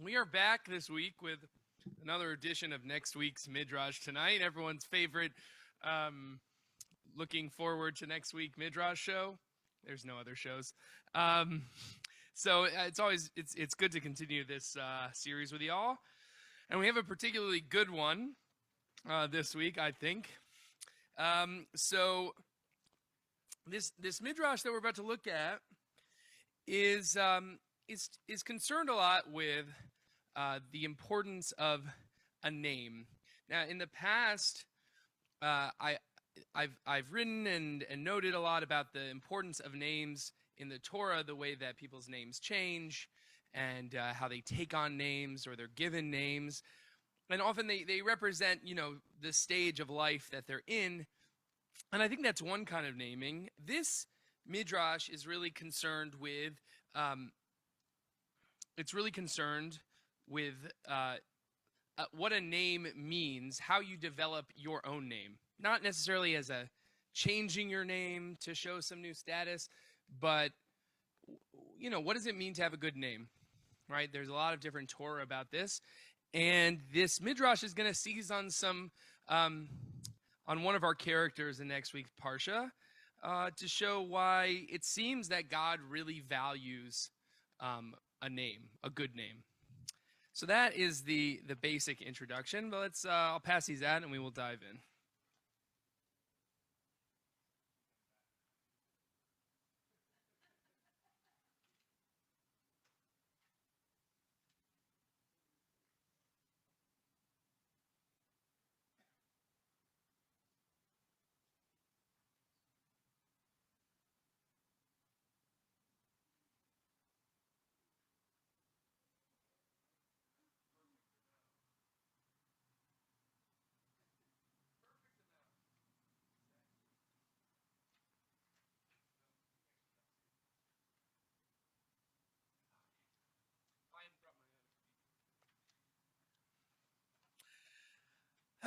We are back this week with another edition of next week's Midrash Tonight, everyone's favorite looking forward to next week Midrash show. There's no other shows. So it's good to continue this series with y'all. And we have a particularly good one this week, I think. So this Midrash that we're about to look at is concerned a lot with the importance of a name. Now, in the past, I've written and noted a lot about the importance of names in the Torah, the way that people's names change, and how they take on names or they're given names, and often they represent the stage of life that they're in, and I think that's one kind of naming. This Midrash is really concerned with what a name means, how you develop your own name. Not necessarily as a changing your name to show some new status, but what does it mean to have a good name, right? There's a lot of different Torah about this, and this Midrash is going to seize on on one of our characters in next week's Parsha to show why it seems that God really values a name, a good name. So that is the basic introduction, but I'll pass these out and we will dive in.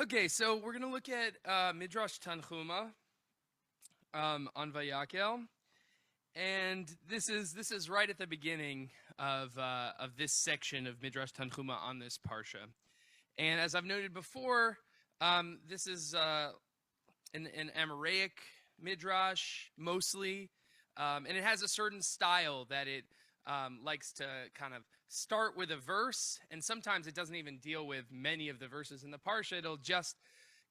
Okay, so we're going to look at Midrash Tanhuma on Vayakel, and this is right at the beginning of this section of Midrash Tanhuma on this parsha. And as I've noted before, this is an Amoraic Midrash mostly, and it has a certain style that it likes to kind of start with a verse, and sometimes it doesn't even deal with many of the verses in the parsha. It'll just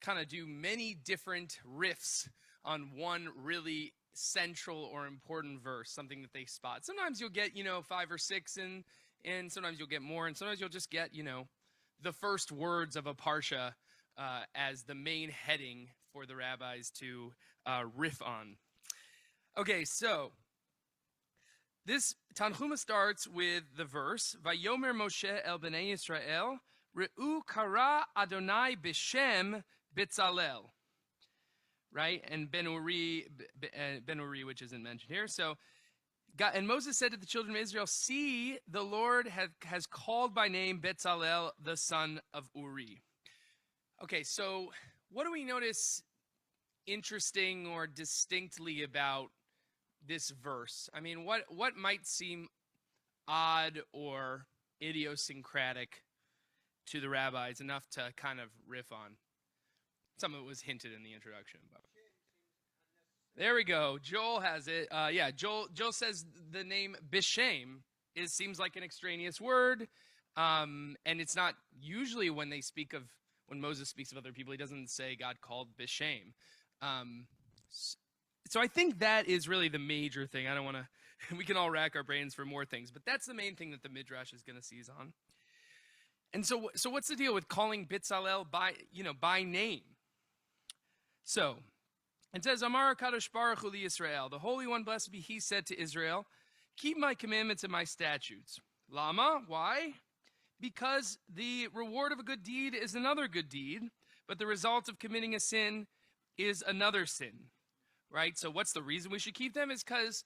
kind of do many different riffs on one really central or important verse, something that they spot. Sometimes you'll get 5 or 6, and sometimes you'll get more, and sometimes you'll just get the first words of a parsha as the main heading for the rabbis to riff on. Okay, so this Tanhuma starts with the verse, Vayomer Moshe el bnei Yisrael, Re'u kara Adonai b'shem Bitsalel. Right? And Ben Uri, which isn't mentioned here. So, God, and Moses said to the children of Israel, see, the Lord has called by name Bitsalel, the son of Uri. Okay, so what do we notice interesting or distinctly about this verse? I mean, what might seem odd or idiosyncratic to the rabbis enough to kind of riff on? Some of it was hinted in the introduction. But there we go. Joel has it. Joel says the name Bishem seems like an extraneous word, and it's not usually when Moses speaks of other people, he doesn't say God called Bishem. So I think that is really the major thing. I don't want to, we can all rack our brains for more things, but that's the main thing that the Midrash is going to seize on. And so what's the deal with calling Bitsalel by name? So it says, Amar Kadosh Baruch Hu Yisrael, the Holy One, blessed be He, said to Israel, keep my commandments and my statutes. Lama, why? Because the reward of a good deed is another good deed, but the result of committing a sin is another sin. Right? So what's the reason we should keep them? Is because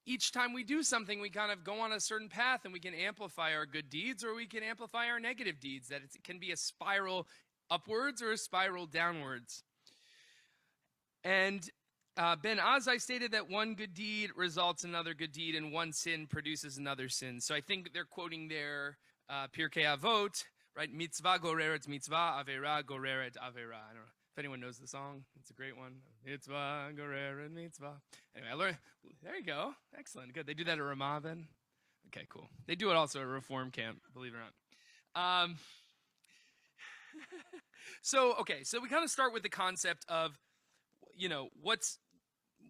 each time we do something, we kind of go on a certain path, and we can amplify our good deeds or we can amplify our negative deeds. That it can be a spiral upwards or a spiral downwards. And Ben Azai stated that one good deed results in another good deed, and one sin produces another sin. So I think they're quoting there Pirkei Avot, right? Mitzvah goreret mitzvah, avera goreret avera. I don't know if anyone knows the song. It's a great one. Mitzvah goreret mitzvah. Anyway, I learned. There you go. Excellent. Good. They do that at Ramah then? Okay, cool. They do it also at Reform Camp, believe it or not. So we kind of start with the concept of, what's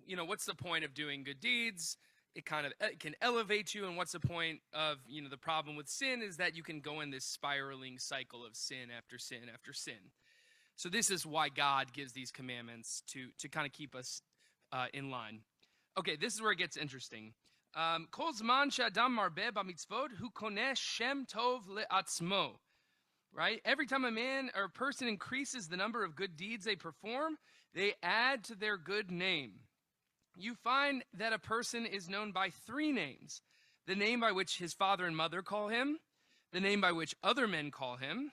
the point of doing good deeds? It can elevate you, and what's the point of, the problem with sin is that you can go in this spiraling cycle of sin after sin after sin. So this is why God gives these commandments to kind of keep us in line. Okay, this is where it gets interesting. Kol zman she'adam marbeh b'mitzvot hu koneh shem tov le'atzmo. Right? Every time a man or a person increases the number of good deeds they perform, they add to their good name. You find that a person is known by 3 names: the name by which his father and mother call him, the name by which other men call him,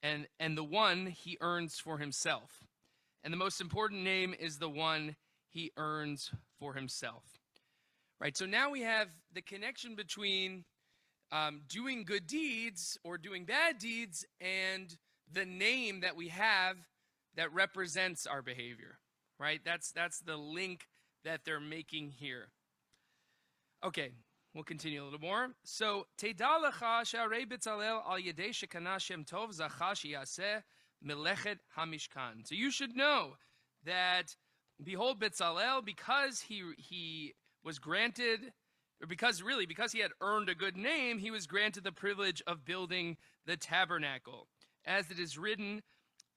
and the one he earns for himself. And the most important name is the one he earns for himself. Right? So now we have the connection between doing good deeds or doing bad deeds and the name that we have that represents our behavior, right? That's the link that they're making here. Okay, we'll continue a little more. So, Teda lecha she'arei Bitsalel al yedei shekana shem tov zacha sheyaseh melechet hamishkan. So you should know that, behold, Bitsalel, because he was granted, or because he had earned a good name, he was granted the privilege of building the tabernacle. As it is written,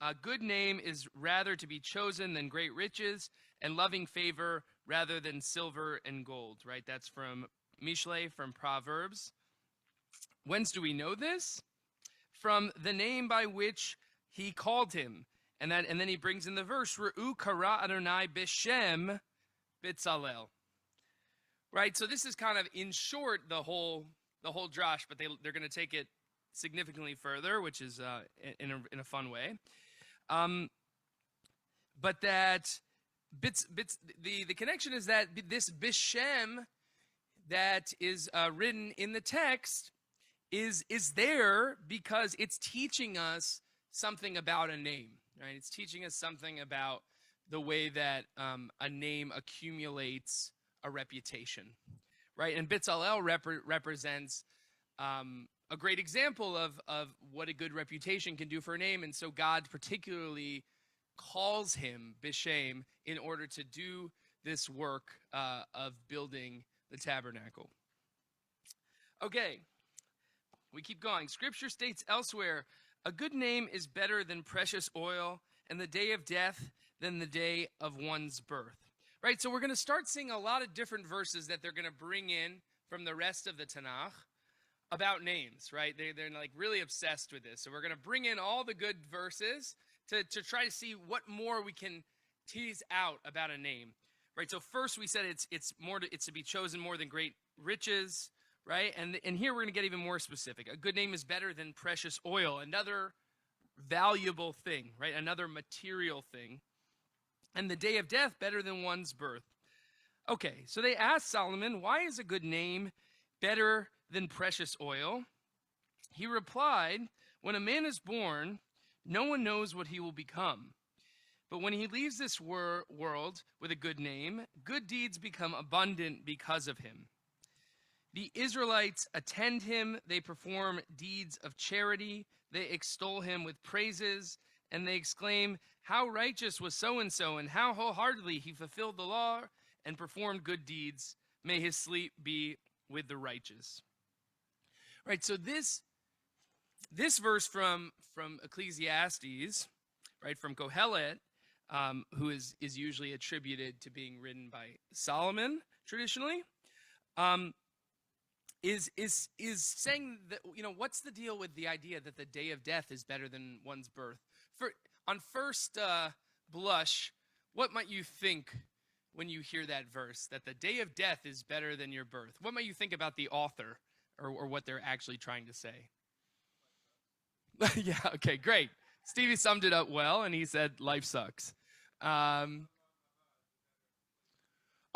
a good name is rather to be chosen than great riches, and loving favor rather than silver and gold, right? That's from Mishlei, from Proverbs. Whence do we know this? From the name by which he called him. And then he brings in the verse, Re'u kara Adonai b'shem Bitsalel. Right, so this is kind of, in short, the whole drash, but they're going to take it significantly further, which is in a fun way. But that the connection is that this Bishem that is written in the text is there because it's teaching us something about a name, right? It's teaching us something about the way that a name accumulates a reputation, right? And Bitsalel represents a great example of what a good reputation can do for a name. And so God particularly calls him Bishem in order to do this work of building the tabernacle. Okay, we keep going. Scripture states elsewhere, a good name is better than precious oil, and the day of death than the day of one's birth. Right, so we're going to start seeing a lot of different verses that they're going to bring in from the rest of the Tanakh about names, right? They're like really obsessed with this. So we're going to bring in all the good verses to try to see what more we can tease out about a name, right? So first we said it's to be chosen more than great riches, right? And here we're going to get even more specific. A good name is better than precious oil, another valuable thing, right? Another material thing. And the day of death better than one's birth. Okay, so they asked Solomon, why is a good name better than precious oil? He replied, when a man is born, no one knows what he will become. But when he leaves this world with a good name, good deeds become abundant because of him. The Israelites attend him, they perform deeds of charity, they extol him with praises, and they exclaim, how righteous was so-and-so, and how wholeheartedly he fulfilled the law and performed good deeds. May his sleep be with the righteous. Right, so this verse from Ecclesiastes, right, from Kohelet, who is usually attributed to being written by Solomon traditionally, is saying that, what's the deal with the idea that the day of death is better than one's birth? On first blush, what might you think when you hear that verse, that the day of death is better than your birth? What might you think about the author or what they're actually trying to say? Yeah, okay, great. Stevie summed it up well, and he said life sucks.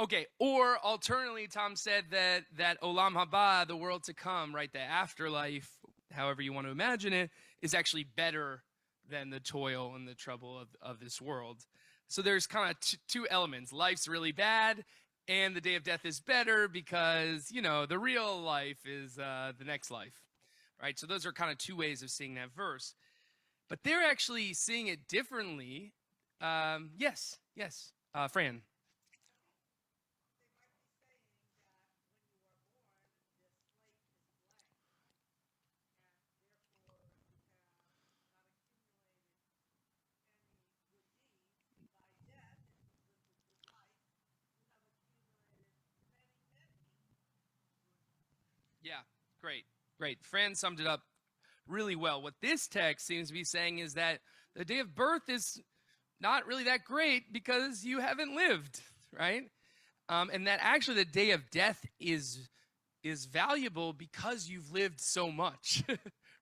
Okay, or alternately, Tom said that Olam Haba, the world to come, right, the afterlife, however you want to imagine it, is actually better than the toil and the trouble of this world. So there's kind of two elements. Life's really bad, and the day of death is better because, the real life is the next life, right? So those are kind of two ways of seeing that verse. But they're actually seeing it differently. Yes, Fran. Yeah, great, great. Fran summed it up really well. What this text seems to be saying is that the day of birth is not really that great because you haven't lived, right? And that actually the day of death is valuable because you've lived so much,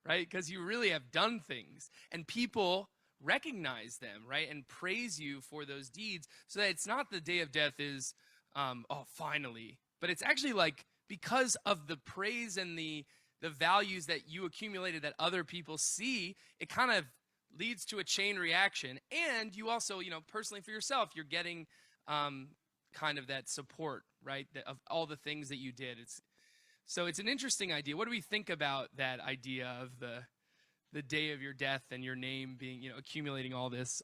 right? Because you really have done things, and people recognize them, right, and praise you for those deeds. So that it's not the day of death is, oh, finally, but it's actually like because of the praise and the values that you accumulated that other people see, it kind of leads to a chain reaction. And you also, personally for yourself, you're getting kind of that support, right, of all the things that you did. So it's an interesting idea. What do we think about that idea of the day of your death and your name being, accumulating all this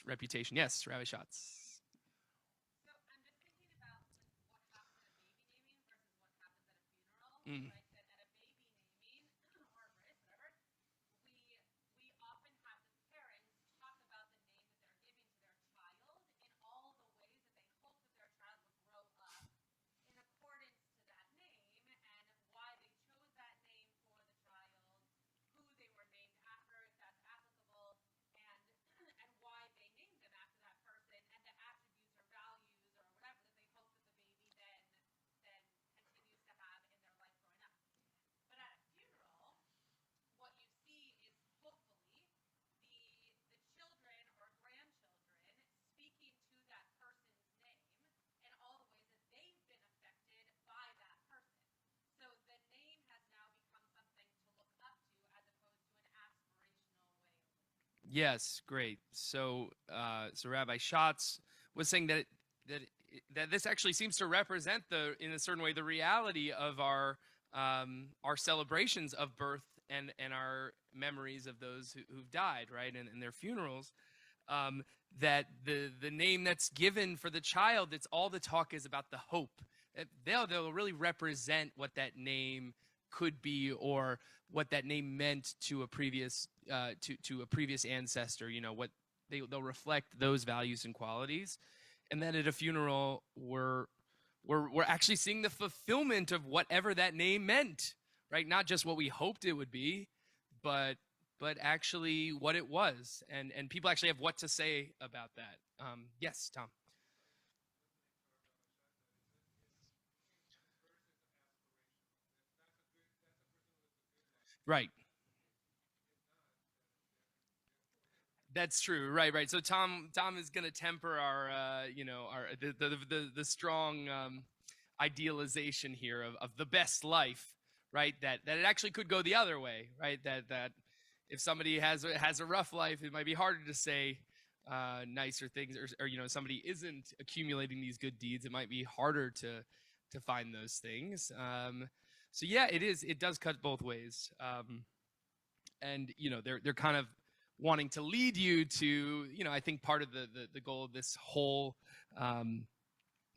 reputation? Yes, Rabbi Schatz. Mm. Yes, great. So Rabbi Schatz was saying that that this actually seems to represent in a certain way, the reality of our celebrations of birth and our memories of those who've died, right, and their funerals. That the name that's given for the child, it's all the talk is about the hope. They'll really represent what that name could be, or what that name meant to a previous to a previous ancestor. What they'll reflect those values and qualities, and then at a funeral we're actually seeing the fulfillment of whatever that name meant, right? Not just what we hoped it would be, but actually what it was, and people actually have what to say about that. Yes, Tom. Right. That's true. Right. So Tom is going to temper our our the strong idealization here of the best life, right? That it actually could go the other way, right? That if somebody has a rough life, it might be harder to say nicer things, or somebody isn't accumulating these good deeds, it might be harder to find those things. So yeah, it does cut both ways. And they're kind of wanting to lead you to, I think part of the goal of this whole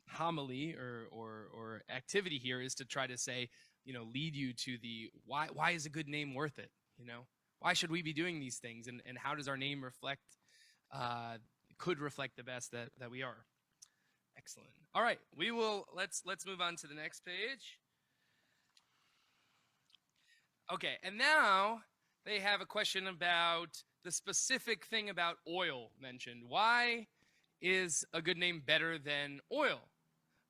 homily or activity here is to try to say, lead you to the why is a good name worth it? Why should we be doing these things, and how does our name reflect could reflect the best that we are? Excellent. All right, let's move on to the next page. Okay, and now they have a question about the specific thing about oil mentioned. Why is a good name better than oil?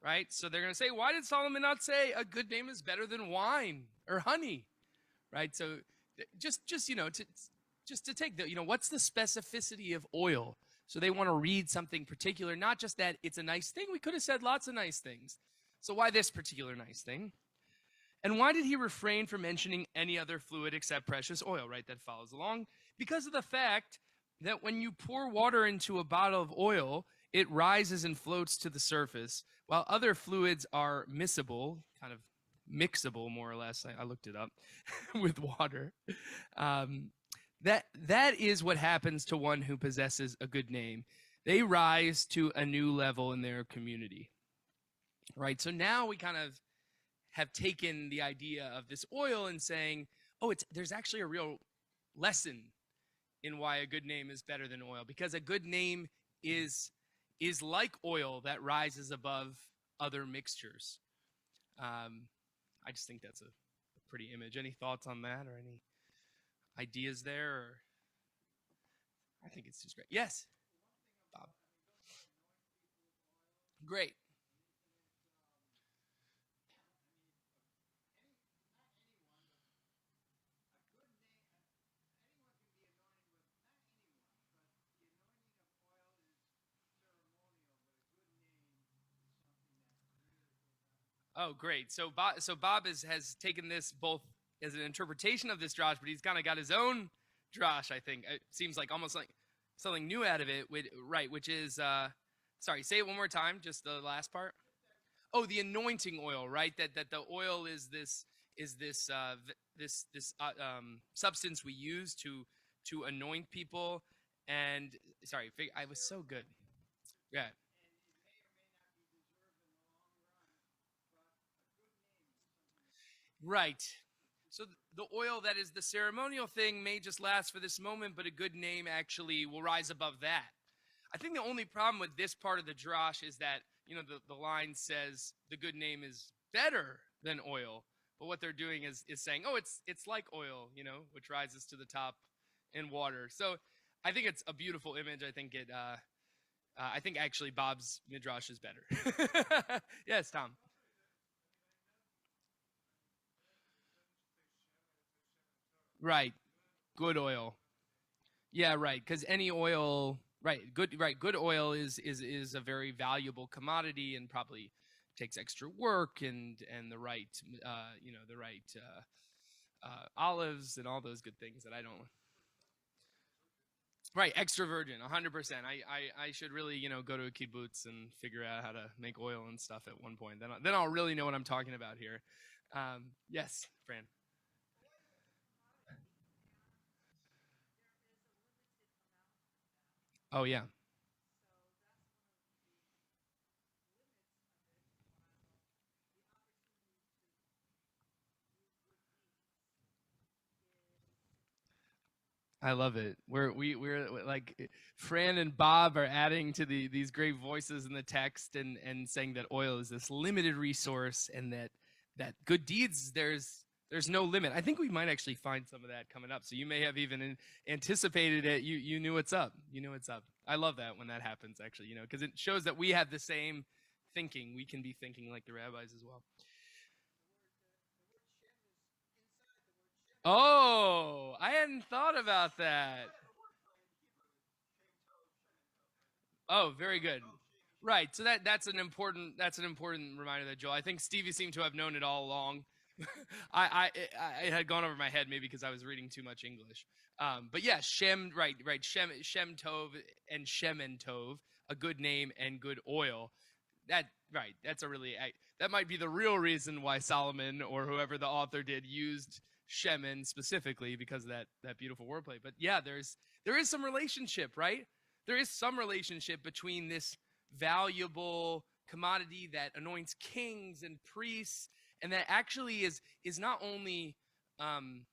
Right? So they're going to say, why did Solomon not say a good name is better than wine or honey? Right? So just to take what's the specificity of oil So they want to read something particular, not just that it's a nice thing. We could have said lots of nice things. So why this particular nice thing? And why did he refrain from mentioning any other fluid except precious oil, right? That follows along. Because of the fact that when you pour water into a bottle of oil, it rises and floats to the surface, while other fluids are miscible, kind of mixable, more or less. I looked it up with water. That is what happens to one who possesses a good name. They rise to a new level in their community, right? So now we kind of have taken the idea of this oil and saying, oh, there's actually a real lesson in why a good name is better than oil, because a good name is like oil that rises above other mixtures. I just think that's a pretty image. Any thoughts on that, or any ideas there? Or I think it's just great. Yes, Bob. Great. Oh, great. So Bob has taken this both as an interpretation of this drash, but he's kind of got his own drash. I think it seems like almost like something new out of it. Right, which is sorry. Say it one more time. Just the last part. Oh, the anointing oil, right? That the oil is this substance we use to anoint people. And sorry, I was so good. Yeah. Right. So the oil that is the ceremonial thing may just last for this moment, but a good name actually will rise above that. I think the only problem with this part of the drash is that, the line says the good name is better than oil. But what they're doing is saying, oh, it's like oil, which rises to the top in water. So I think it's a beautiful image. I think I think actually Bob's midrash is better. Yes, Tom. Right. Good oil. Yeah, right. Because any oil, good oil is a very valuable commodity and probably takes extra work and the right, the right olives and all those good things that I don't. Right, extra virgin, 100%. I should really go to a kibbutz and figure out how to make oil and stuff at one point. Then I'll really know what I'm talking about here. Yes, Fran. Oh yeah. I love it. We're like Fran and Bob are adding to these great voices in the text and saying that oil is this limited resource and that good deeds there's no limit. I think we might actually find some of that coming up. So you may have even anticipated it. You knew what's up. You knew what's up. I love that when that happens actually, because it shows that we have the same thinking. We can be thinking like the rabbis as well. Oh, I hadn't thought about that. Oh, very good. Right. So that's an important reminder that Joel. I think Stevie seemed to have known it all along. It had gone over my head maybe because I was reading too much English. But yeah, Shem, right, Shem Tov and Shemen Tov, a good name and good oil. That right. That's a really that might be the real reason why Solomon or whoever the author did used Shemen specifically because of that beautiful wordplay. But yeah, there is some relationship, right? There is some relationship between this valuable commodity that anoints kings and priests, and that actually um,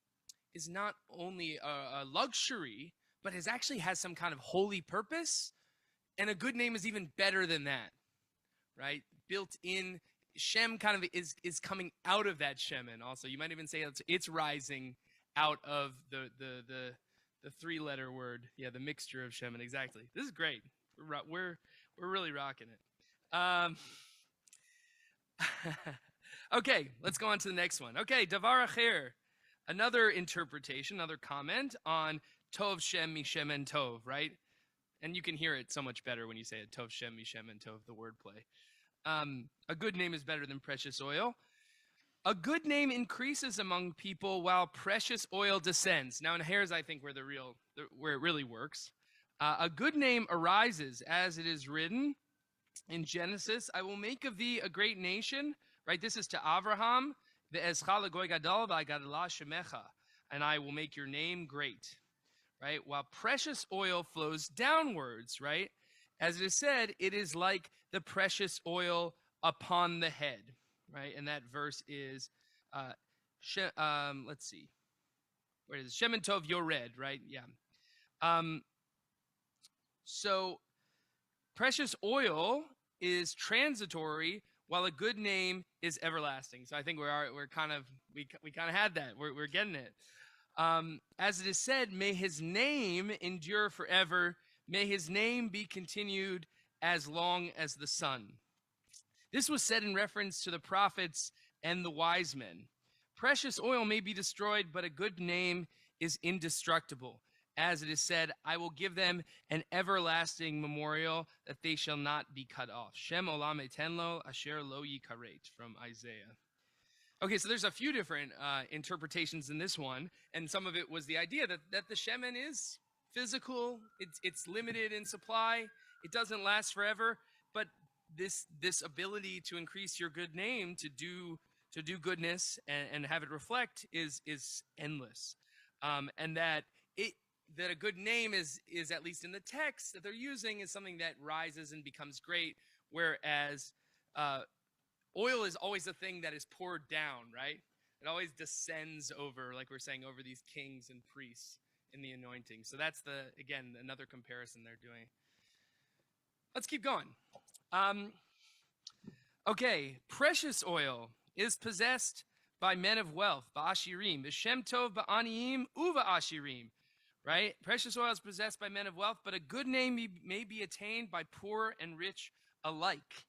is not only a luxury, but actually has some kind of holy purpose. And a good name is even better than that, right? Built in. Shem kind of is coming out of that Shemin. Also, you might even say it's rising out of the three-letter word. Yeah, the mixture of Shemin. Exactly. This is great. We're really rocking it. Okay, let's go on to the next one. Okay, Davar Acher, another interpretation, another comment on Tov Shem Mishem and Tov, right? And you can hear it so much better when you say it, Tov Shem Mishem and Tov, the wordplay. A good name is better than precious oil. A good name increases among people while precious oil descends. Now, and here's, I think, where it really works. A good name arises, as it is written in Genesis, I will make of thee a great nation. Right, this is to Avraham. And I will make your name great. Right, while precious oil flows downwards, right? As it is said, it is like the precious oil upon the head, right? And that verse is, let's see, where is it? Shemen Tov Yored, right? Yeah. So precious oil is transitory, while a good name is everlasting. So I think we kind of had that. We're getting it. As it is said, may his name endure forever. May his name be continued as long as the sun. This was said in reference to the prophets and the wise men. Precious oil may be destroyed, but a good name is indestructible. As it is said, I will give them an everlasting memorial that they shall not be cut off. Shem olam etenlo asher lo yikaret, from Isaiah. Okay, so there's a few different interpretations in this one, and some of it was the idea that the shemen is physical, it's limited in supply, it doesn't last forever, but this ability to increase your good name, to do goodness and have it reflect is endless, and that a good name is at least in the text that they're using is something that rises and becomes great, whereas oil is always a thing that is poured down, right? It always descends over, like we're saying, over these kings and priests in the anointing. So that's again, another comparison they're doing. Let's keep going. Okay, precious oil is possessed by men of wealth, ba'ashirim, b'shem tov ba'aniyim uva ashirim, right? Precious oil is possessed by men of wealth, but a good name may be attained by poor and rich alike.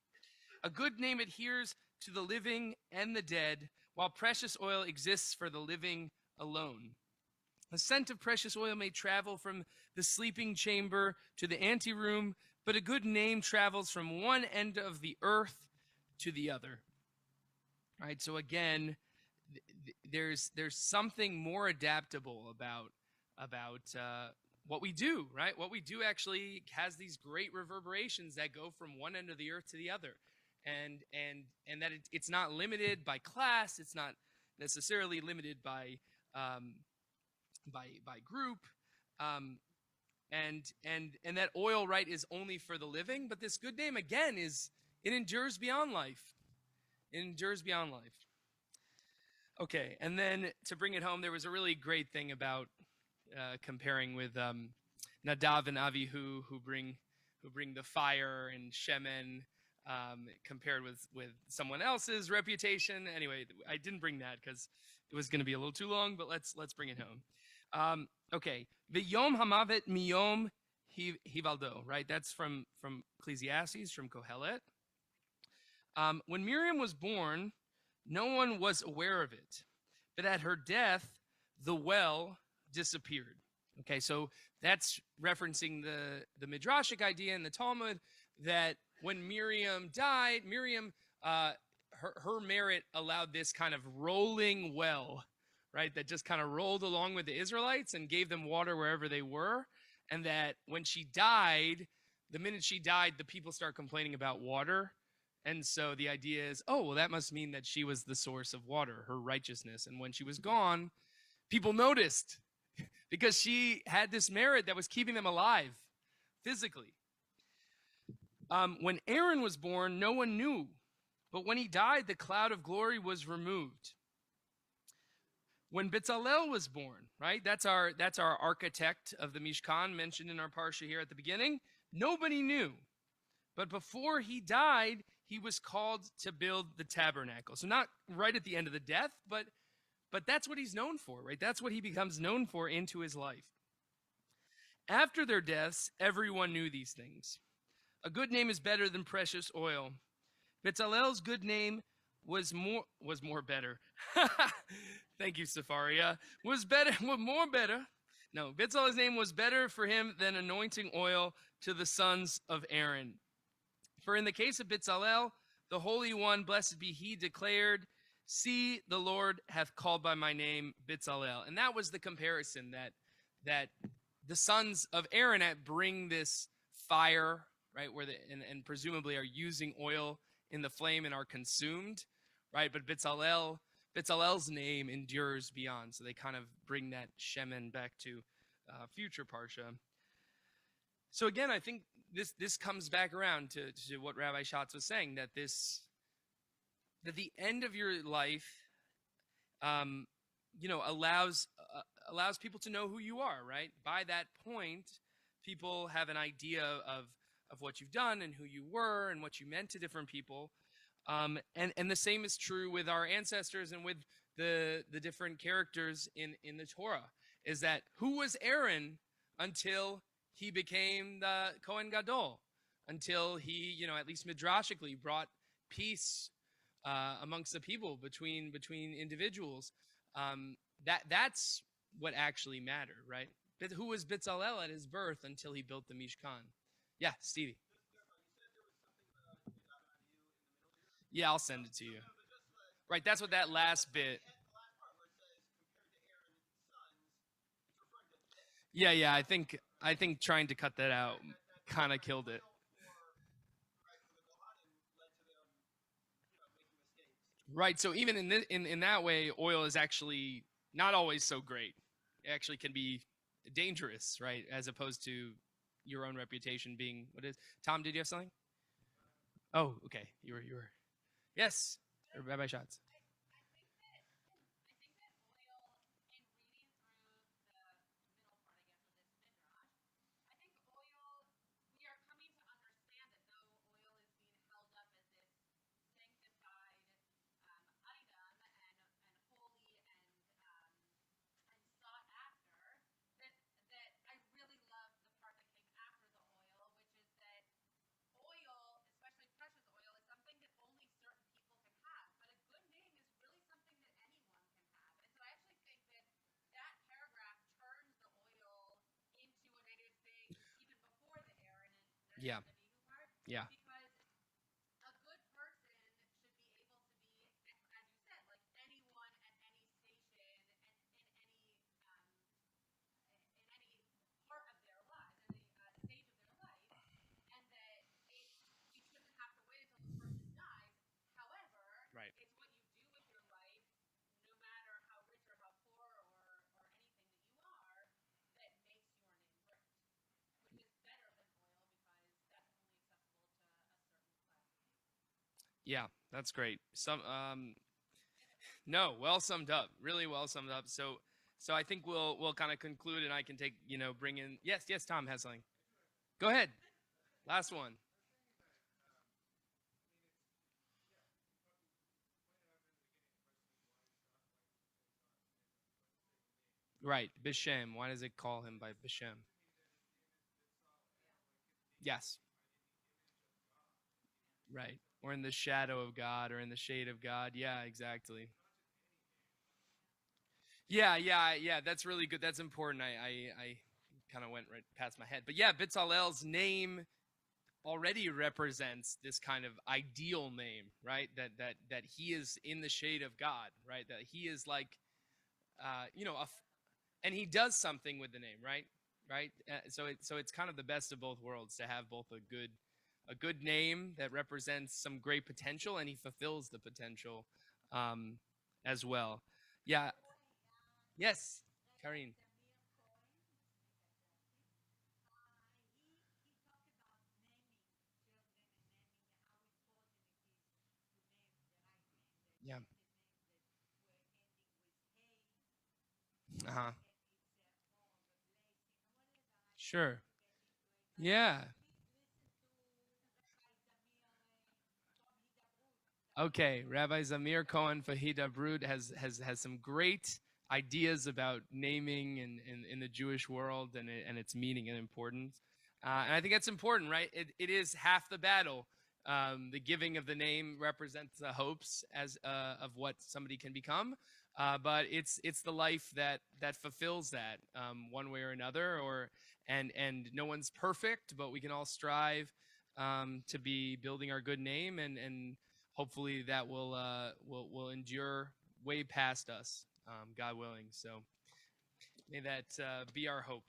A good name adheres to the living and the dead, while precious oil exists for the living alone. The scent of precious oil may travel from the sleeping chamber to the anteroom, but a good name travels from one end of the earth to the other. Right? So again, there's something more adaptable about what we do, right? What we do actually has these great reverberations that go from one end of the earth to the other. And that it's not limited by class, it's not necessarily limited by group, and that oil, right, is only for the living. But this good name, again, it endures beyond life. It endures beyond life. Okay, and then to bring it home, there was a really great thing about comparing with Nadav and Avihu, who bring the fire, and Shemen, compared with someone else's reputation. Anyway, I didn't bring that because it was going to be a little too long, but let's bring it home. Okay, V'yom hamavet miyom hivaldo, right? That's from Ecclesiastes, from Kohelet. When Miriam was born, no one was aware of it, but at her death, the well disappeared. Okay, so that's referencing the Midrashic idea in the Talmud that when Miriam died, her merit allowed this kind of rolling well, right, that just kind of rolled along with the Israelites and gave them water wherever they were. And that when she died, the minute she died, the people start complaining about water. And so the idea is, oh, well, that must mean that she was the source of water, her righteousness. And when she was gone, people noticed because she had this merit that was keeping them alive physically. When Aaron was born, no one knew. But when he died, the cloud of glory was removed. When Bitsalel was born, right? That's our architect of the Mishkan mentioned in our parsha here at the beginning. Nobody knew. But before he died, he was called to build the tabernacle. So not right at the end of the death, but that's what he's known for, right? That's what he becomes known for into his life. After their deaths, everyone knew these things. A good name is better than precious oil. Bitsalel's good name was more better. Thank you, Safaria. Was more better. No, Bitsalel's name was better for him than anointing oil to the sons of Aaron. For in the case of Bitsalel, the Holy One, blessed be he, declared, see, the Lord hath called by my name Bitsalel. And that was the comparison that the sons of Aaron bring this fire, right, where and presumably are using oil in the flame and are consumed, right? But Bitsalel's name endures beyond. So they kind of bring that shemen back to future Parsha. So again, I think this comes back around to what Rabbi Schatz was saying, that the end of your life, allows people to know who you are, right? By that point, people have an idea of what you've done and who you were and what you meant to different people. And the same is true with our ancestors and with the different characters in the Torah, is that who was Aaron until he became the Kohen Gadol, until he, at least midrashically, brought peace amongst the people, between individuals. That's what actually mattered, right? But who was Bitsalel at his birth until he built the Mishkan? Yeah, Stevie. Yeah, I'll send it to you. Right, that's what that last bit. Yeah. I think trying to cut that out kind of killed it. Right. So even in that way, oil is actually not always so great. It actually can be dangerous, right? As opposed to your own reputation being what is. Tom, did you have something? Oh, okay. You were. Yes. Rabbi Shots. Yeah. Yeah. Right. Yeah, that's great. No, well summed up. Really well summed up. So I think we'll kind of conclude, and I can take, bring in. Yes, Tom has something. Go ahead. Last one. Right, Bishem. Why does it call him by Bishem? Yes. Right. Or in the shadow of God, or in the shade of God. Yeah, exactly. Yeah. That's really good. That's important. I kind of went right past my head. But yeah, Bitzalel's name already represents this kind of ideal name, right? That he is in the shade of God, right? That he is like, and he does something with the name, right? Right. So it's kind of the best of both worlds, to have both a good name that represents some great potential, and he fulfills the potential, um, as well. Yeah. Yes, Karine. Yeah. Uh huh. Sure. Yeah. Okay, Rabbi Zamir Cohen Fahida Brood has some great ideas about naming in the Jewish world, and its meaning and importance. And I think that's important, right? It is half the battle. The giving of the name represents the hopes of what somebody can become. but it's the life that fulfills that, one way or another. And no one's perfect, but we can all strive to be building our good name, and hopefully that will endure way past us, God willing. So may that be our hope.